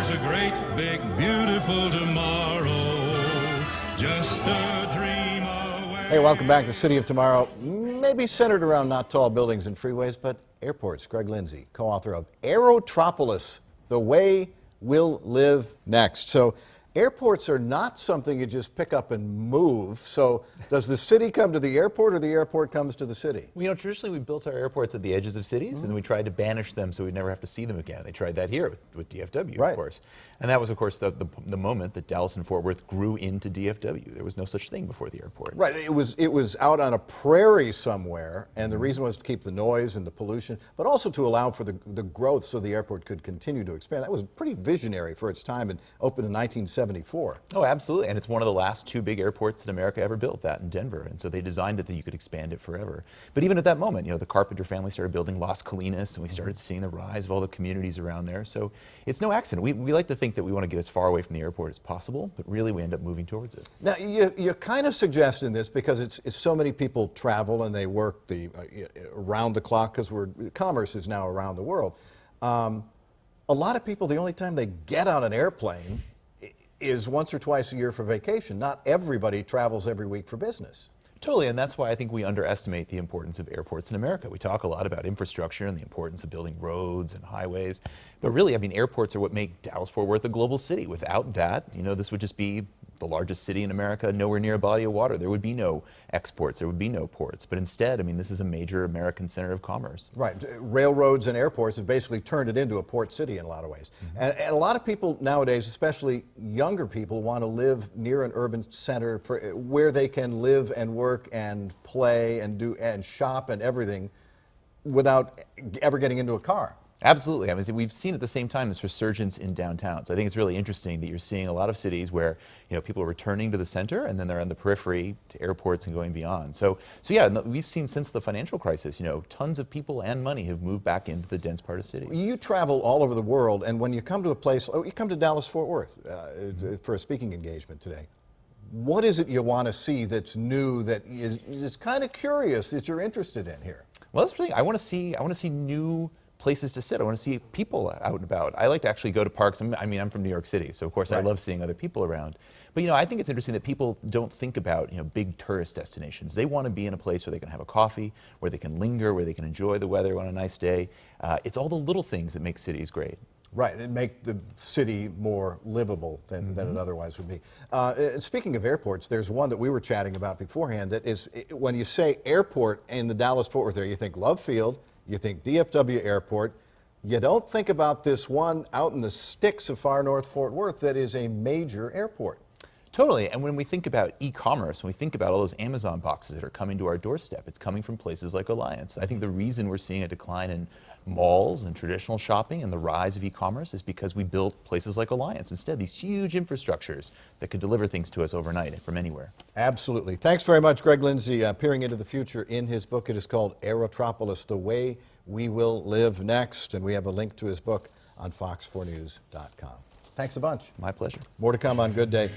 There's a great, big, beautiful tomorrow, just a dream away. Hey, welcome back to City of Tomorrow. Maybe centered around not tall buildings and freeways, but airports. Greg Lindsay, co-author of Aerotropolis, The Way We'll Live Next. So airports are not something you just pick up and move. So does the city come to the airport or the airport comes to the city? Well, you know, traditionally we built our airports at the edges of cities, and we tried to banish them so we'd never have to see them again. They tried that here with DFW, Right. of course. And that was, of course, the moment that Dallas and Fort Worth grew into DFW. There was no such thing before the airport. Right. It was out on a prairie somewhere, and the reason was to keep the noise and the pollution, but also to allow for the growth so the airport could continue to expand. That was pretty visionary for its time and opened in 1974. Oh, absolutely. And it's one of the last two big airports that America ever built, that in Denver. And so they designed it that you could expand it forever. But even at that moment, you know, the Carpenter family started building Las Colinas, and we started seeing the rise of all the communities around there. So it's no accident. We like to think that we want to get as far away from the airport as possible, but really we end up moving towards it. Now, you're kind of suggesting this because it's so many people travel and they work around the clock because commerce is now around the world. A lot of people, the only time they get on an airplane is once or twice a year for vacation. Not everybody travels every week for business. Totally, and that's why I think we underestimate the importance of airports in America. We talk a lot about infrastructure and the importance of building roads and highways, but really, I mean, airports are what make Dallas-Fort Worth a global city. Without that, you know, this would just be the largest city in America, nowhere near a body of water. There would be no exports, there would be no ports, but instead, I mean, this is a major American center of commerce. Right. Railroads and airports have basically turned it into a port city in a lot of ways. And a lot of people nowadays, especially younger people, want to live near an urban center where they can live and work and play and shop and everything without ever getting into a car. Absolutely. I mean, we've seen at the same time this resurgence in downtowns. I think it's really interesting that you're seeing a lot of cities where, you know, people are returning to the center and then they're on the periphery to airports and going beyond. So yeah, we've seen since the financial crisis, you know, tons of people and money have moved back into the dense part of cities. You travel all over the world, and when you come to a place, you come to Dallas-Fort Worth for a speaking engagement today. What is it you want to see that's new, that is kind of curious, that you're interested in here? Well, that's the thing. I want to see new places to sit. I want to see people out and about. I like to actually go to parks. I'm from New York City, so of course I love seeing other people around. But you know, I think it's interesting that people don't think about, you know, big tourist destinations. They want to be in a place where they can have a coffee, where they can linger, where they can enjoy the weather on a nice day. It's all the little things that make cities great. Right, and make the city more livable than it otherwise would be. Speaking of airports, there's one that we were chatting about beforehand that is, when you say airport in the Dallas-Fort Worth area, you think Love Field, you think DFW Airport. You don't think about this one out in the sticks of far north Fort Worth that is a major airport. Totally, and when we think about e-commerce, when we think about all those Amazon boxes that are coming to our doorstep, it's coming from places like Alliance. I think the reason we're seeing a decline in malls and traditional shopping and the rise of e-commerce is because we built places like Alliance instead, these huge infrastructures that could deliver things to us overnight and from anywhere. Absolutely. Thanks very much, Greg Lindsay, peering into the future in his book. It is called Aerotropolis, The Way We Will Live Next, and we have a link to his book on fox4news.com. Thanks a bunch. My pleasure. More to come on Good Day.